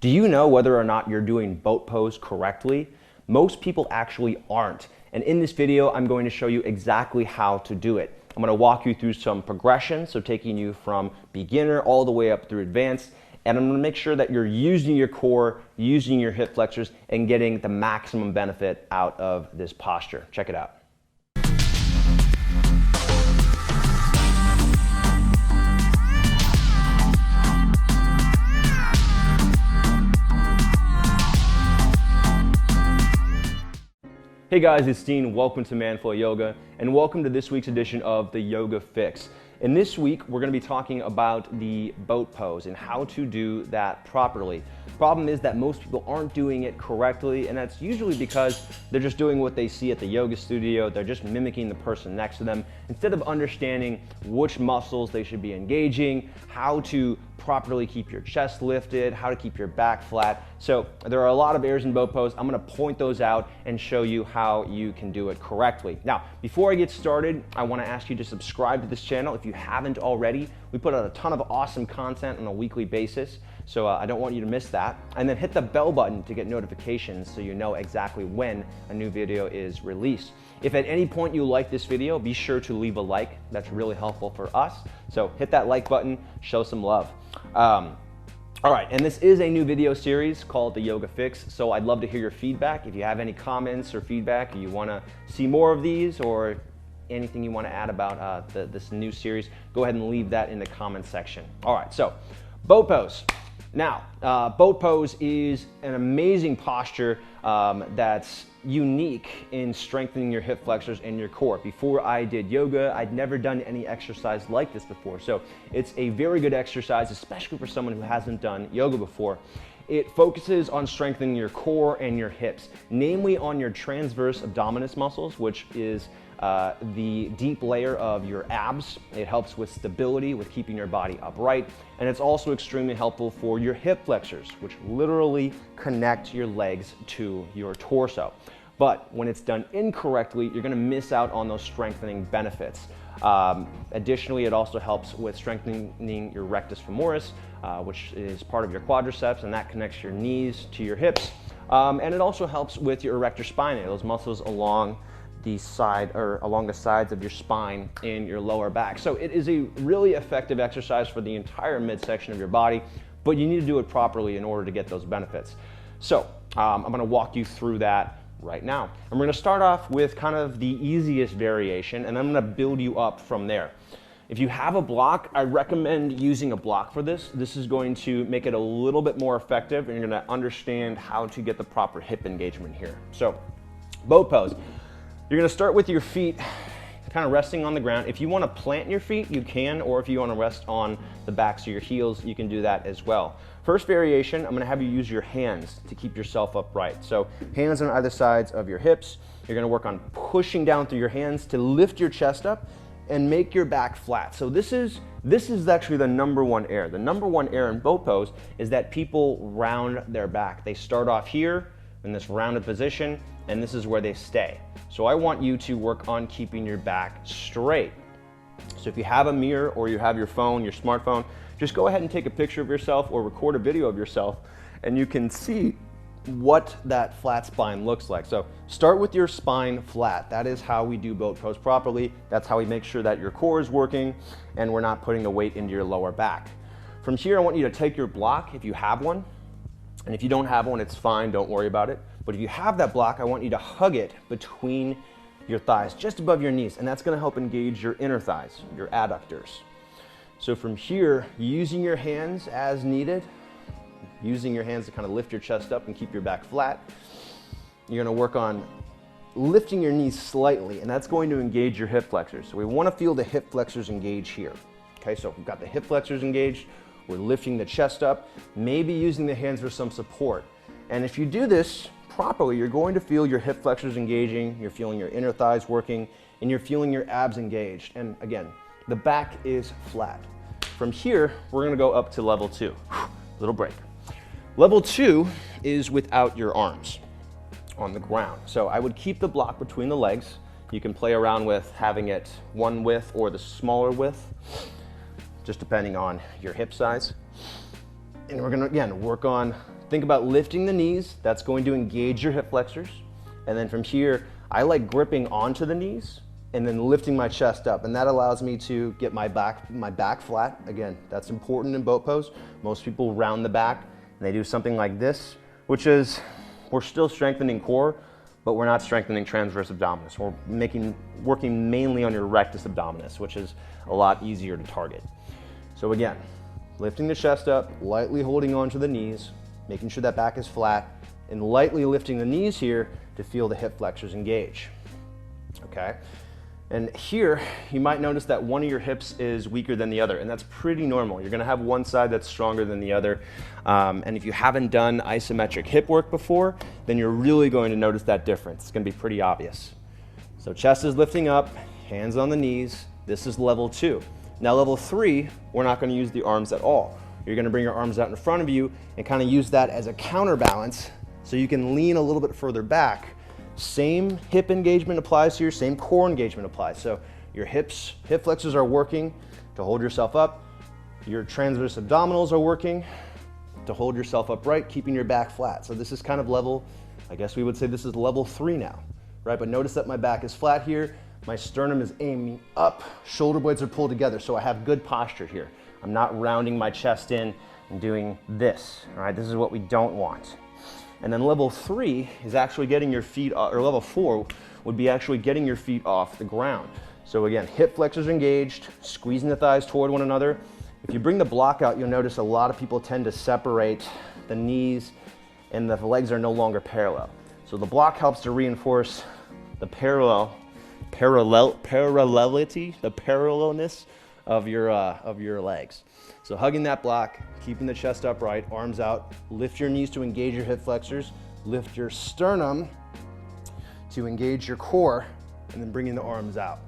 Do you know whether or not you're doing boat pose correctly? Most people actually aren't. And in this video, I'm going to show you exactly how to do it. I'm going to walk you through some progression, so taking you from beginner all the way up through advanced. And I'm going to make sure that you're using your core, using your hip flexors, and getting the maximum benefit out of this posture. Check it out. Hey guys, it's Dean. Welcome to Manflow Yoga, and welcome to this week's edition of the Yoga Fix. And this week, we're going to be talking about the boat pose and how to do that properly. Problem is that most people aren't doing it correctly, and that's usually because they're just doing what they see at the yoga studio. They're just mimicking the person next to them instead of understanding which muscles they should be engaging, how to properly keep your chest lifted, how to keep your back flat. So there are a lot of errors in boat pose. I'm going to point those out and show you how you can do it correctly. Now, before I get started, I want to ask you to subscribe to this channel if you haven't already. We put out a ton of awesome content on a weekly basis, so I don't want you to miss that. And then hit the bell button to get notifications so you know exactly when a new video is released. If at any point you like this video, be sure to leave a like. That's really helpful for us. So hit that like button, show some love. All right, and this is a new video series called The Yoga Fix, so I'd love to hear your feedback. If you have any comments or feedback, or you want to see more of these, or anything you want to add about this new series, go ahead and leave that in the comments section. All right, so boat pose. Now, boat pose is an amazing posture that's unique in strengthening your hip flexors and your core. Before I did yoga, I'd never done any exercise like this before. So it's a very good exercise, especially for someone who hasn't done yoga before. It focuses on strengthening your core and your hips, namely on your transverse abdominis muscles, which is the deep layer of your abs. It helps with stability, with keeping your body upright, and it's also extremely helpful for your hip flexors, which literally connect your legs to your torso. But when it's done incorrectly, you're going to miss out on those strengthening benefits. Additionally, it also helps with strengthening your rectus femoris, which is part of your quadriceps, and that connects your knees to your hips. And it also helps with your erector spinae, those muscles along the sides of your spine in your lower back. So it is a really effective exercise for the entire midsection of your body, but you need to do it properly in order to get those benefits. So I'm going to walk you through that right now. And we're going to start off with kind of the easiest variation, and I'm going to build you up from there. If you have a block, I recommend using a block for this. This is going to make it a little bit more effective, and you're going to understand how to get the proper hip engagement here. So boat pose. You're going to start with your feet kind of resting on the ground. If you want to plant your feet, you can, or if you want to rest on the backs of your heels, you can do that as well. First variation, I'm going to have you use your hands to keep yourself upright. So hands on either sides of your hips. You're going to work on pushing down through your hands to lift your chest up and make your back flat. So this is actually the number one error. The number one error in boat pose is that people round their back. They start off here in this rounded position, and this is where they stay. So I want you to work on keeping your back straight. So if you have a mirror or you have your phone, your smartphone, just go ahead and take a picture of yourself or record a video of yourself, and you can see what that flat spine looks like. So start with your spine flat. That is how we do boat pose properly. That's how we make sure that your core is working and we're not putting the weight into your lower back. From here, I want you to take your block if you have one. And if you don't have one, it's fine, don't worry about it. But if you have that block, I want you to hug it between your thighs, just above your knees, and that's gonna help engage your inner thighs, your adductors. So from here, using your hands as needed, using your hands to kind of lift your chest up and keep your back flat, you're gonna work on lifting your knees slightly, and that's going to engage your hip flexors. So we wanna feel the hip flexors engage here. Okay, so we've got the hip flexors engaged, we're lifting the chest up, maybe using the hands for some support. And if you do this properly, you're going to feel your hip flexors engaging, you're feeling your inner thighs working, and you're feeling your abs engaged. And again, the back is flat. From here, we're gonna go up to level 2. Little break. Level 2 is without your arms on the ground. So I would keep the block between the legs. You can play around with having it one width or the smaller width, just depending on your hip size. And we're gonna, again, work on think about lifting the knees. That's going to engage your hip flexors. And then from here, I like gripping onto the knees and then lifting my chest up. And that allows me to get my back flat. Again, that's important in boat pose. Most people round the back and they do something like this, which is, we're still strengthening core, but we're not strengthening transverse abdominis. We're working mainly on your rectus abdominis, which is a lot easier to target. So again, lifting the chest up, lightly holding onto the knees, making sure that back is flat, and lightly lifting the knees here to feel the hip flexors engage, okay? And here, you might notice that one of your hips is weaker than the other, and that's pretty normal. You're gonna have one side that's stronger than the other, and if you haven't done isometric hip work before, then you're really going to notice that difference. It's gonna be pretty obvious. So chest is lifting up, hands on the knees. This is level 2. Now level 3, we're not gonna use the arms at all. You're gonna bring your arms out in front of you and kind of use that as a counterbalance so you can lean a little bit further back. Same hip engagement applies here, same core engagement applies. So your hip flexors are working to hold yourself up. Your transverse abdominals are working to hold yourself upright, keeping your back flat. So this is kind of level, I guess we would say this is level 3 now, right? But notice that my back is flat here. My sternum is aiming up, shoulder blades are pulled together, so I have good posture here. I'm not rounding my chest in and doing this, all right? This is what we don't want. And then level 3 is actually getting your feet, or level 4 would be actually getting your feet off the ground. So again, hip flexors engaged, squeezing the thighs toward one another. If you bring the block out, you'll notice a lot of people tend to separate the knees and the legs are no longer parallel. So the block helps to reinforce the parallelity, the parallelness of your legs. So hugging that block, keeping the chest upright, arms out, lift your knees to engage your hip flexors, lift your sternum to engage your core, and then bringing the arms out.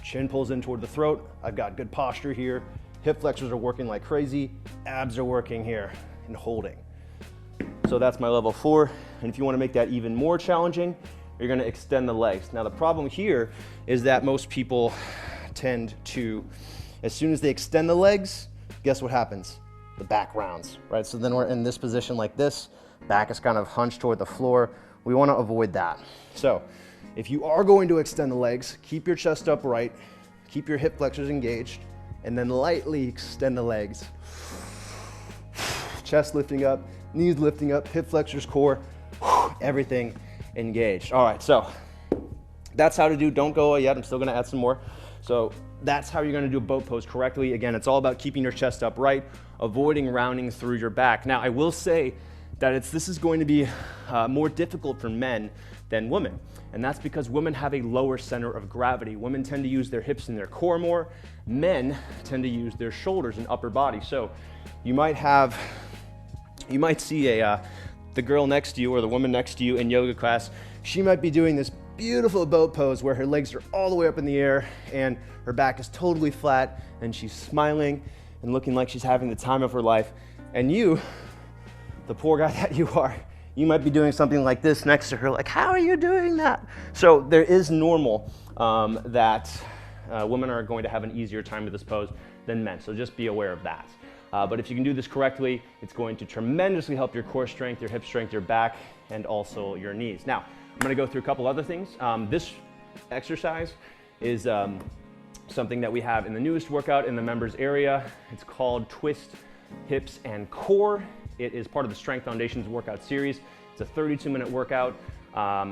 Chin pulls in toward the throat. I've got good posture here. Hip flexors are working like crazy. Abs are working here and holding. So that's my level 4. And if you want to make that even more challenging, you're going to extend the legs. Now the problem here is that most people tend to, as soon as they extend the legs, guess what happens? The back rounds, right? So then we're in this position like this, back is kind of hunched toward the floor. We want to avoid that. So if you are going to extend the legs, keep your chest upright, keep your hip flexors engaged, and then lightly extend the legs. Chest lifting up, knees lifting up, hip flexors, core, everything engaged. All right, so that's how to do. Don't go yet, I'm still gonna add some more. So that's how you're gonna do a boat pose correctly. Again, it's all about keeping your chest upright, avoiding rounding through your back. Now, I will say that this is going to be more difficult for men than women. And that's because women have a lower center of gravity. Women tend to use their hips and their core more. Men tend to use their shoulders and upper body. So you might see the girl next to you or the woman next to you in yoga class. She might be doing this beautiful boat pose where her legs are all the way up in the air and her back is totally flat and she's smiling and looking like she's having the time of her life. And you, the poor guy that you are, you might be doing something like this next to her, like, how are you doing that? So there is normal that women are going to have an easier time with this pose than men, so just be aware of that. But if you can do this correctly, it's going to tremendously help your core strength, your hip strength, your back, and also your knees. Now, I'm gonna go through a couple other things. This exercise is something that we have in the newest workout in the members area. It's called Twist Hips and Core. It is part of the Strength Foundations workout series. It's a 32-minute workout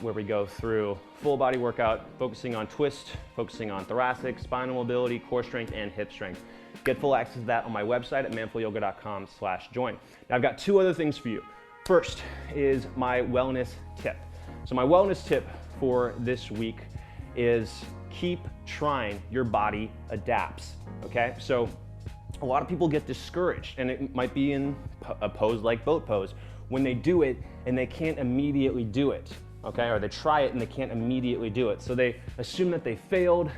where we go through full body workout, focusing on twist, focusing on thoracic, spinal mobility, core strength, and hip strength. Get full access to that on my website at manfulyoga.com/join. Now I've got two other things for you. First is my wellness tip. So my wellness tip for this week is keep trying, your body adapts, okay? So a lot of people get discouraged, and it might be in a pose like boat pose, when they do it and they can't immediately do it, okay? Or they try it and they can't immediately do it. So they assume that they failed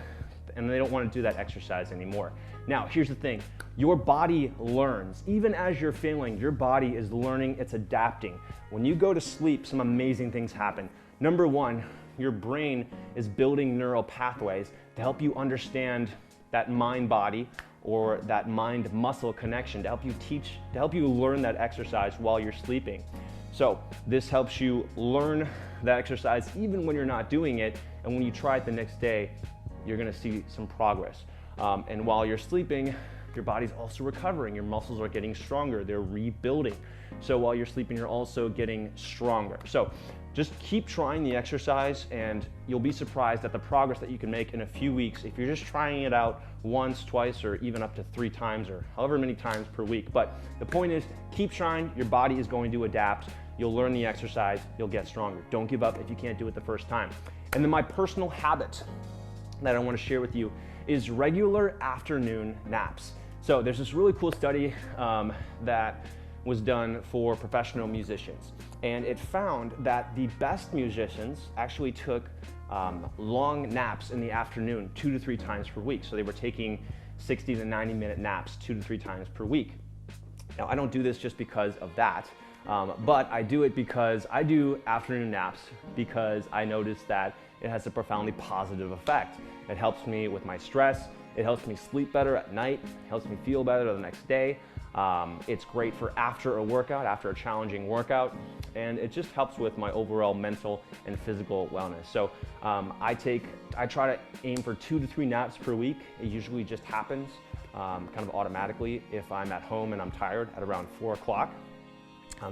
and they don't want to do that exercise anymore. Now, here's the thing. Your body learns. Even as you're failing, your body is learning, it's adapting. When you go to sleep, some amazing things happen. Number one, your brain is building neural pathways to help you understand that mind-body or that mind-muscle connection, to help you learn that exercise while you're sleeping. So this helps you learn that exercise even when you're not doing it, and when you try it the next day, you're gonna see some progress. And while you're sleeping, your body's also recovering. Your muscles are getting stronger, they're rebuilding. So while you're sleeping, you're also getting stronger. So just keep trying the exercise, and you'll be surprised at the progress that you can make in a few weeks if you're just trying it out once, twice, or even up to 3 times, or however many times per week. But the point is, keep trying. Your body is going to adapt. You'll learn the exercise, you'll get stronger. Don't give up if you can't do it the first time. And then my personal habit that I want to share with you is regular afternoon naps. So there's this really cool study that was done for professional musicians, and it found that the best musicians actually took long naps in the afternoon 2 to 3 times per week. So they were taking 60 to 90 minute naps 2 to 3 times per week. Now, I don't do this just because of that, but I do it because I do afternoon naps because I noticed that it has a profoundly positive effect. It helps me with my stress. It helps me sleep better at night. It helps me feel better the next day. It's great for after a workout, after a challenging workout, and it just helps with my overall mental and physical wellness. So I try to aim for 2 to 3 naps per week. It usually just happens kind of automatically if I'm at home and I'm tired at around 4 o'clock.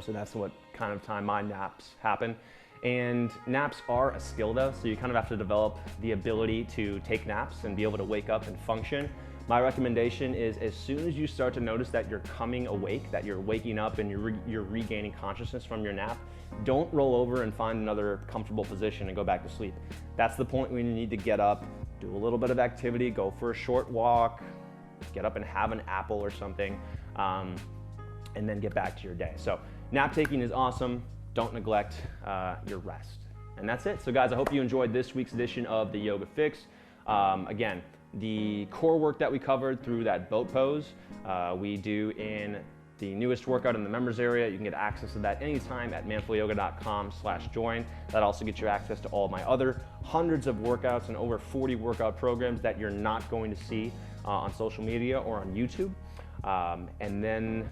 So that's what kind of time my naps happen. And naps are a skill though, so you kind of have to develop the ability to take naps and be able to wake up and function. My recommendation is, as soon as you start to notice that you're coming awake, that you're waking up and you're regaining consciousness from your nap, don't roll over and find another comfortable position and go back to sleep. That's the point when you need to get up, do a little bit of activity, go for a short walk, get up and have an apple or something, and then get back to your day. So nap taking is awesome. Don't neglect your rest. And that's it. So guys, I hope you enjoyed this week's edition of the Yoga Fix. Again, the core work that we covered through that boat pose, we do in the newest workout in the members area. You can get access to that anytime at manfulyoga.com/join. That also gets you access to all my other hundreds of workouts and over 40 workout programs that you're not going to see on social media or on YouTube. And then,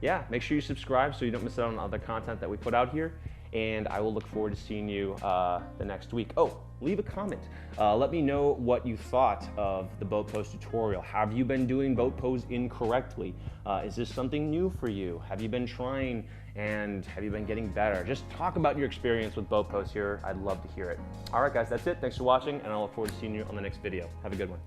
yeah, make sure you subscribe so you don't miss out on other content that we put out here. And I will look forward to seeing you the next week. Oh, leave a comment. Let me know what you thought of the boat pose tutorial. Have you been doing boat pose incorrectly? Is this something new for you? Have you been trying and have you been getting better? Just talk about your experience with boat pose here. I'd love to hear it. All right, guys, that's it. Thanks for watching, and I look forward to seeing you on the next video. Have a good one.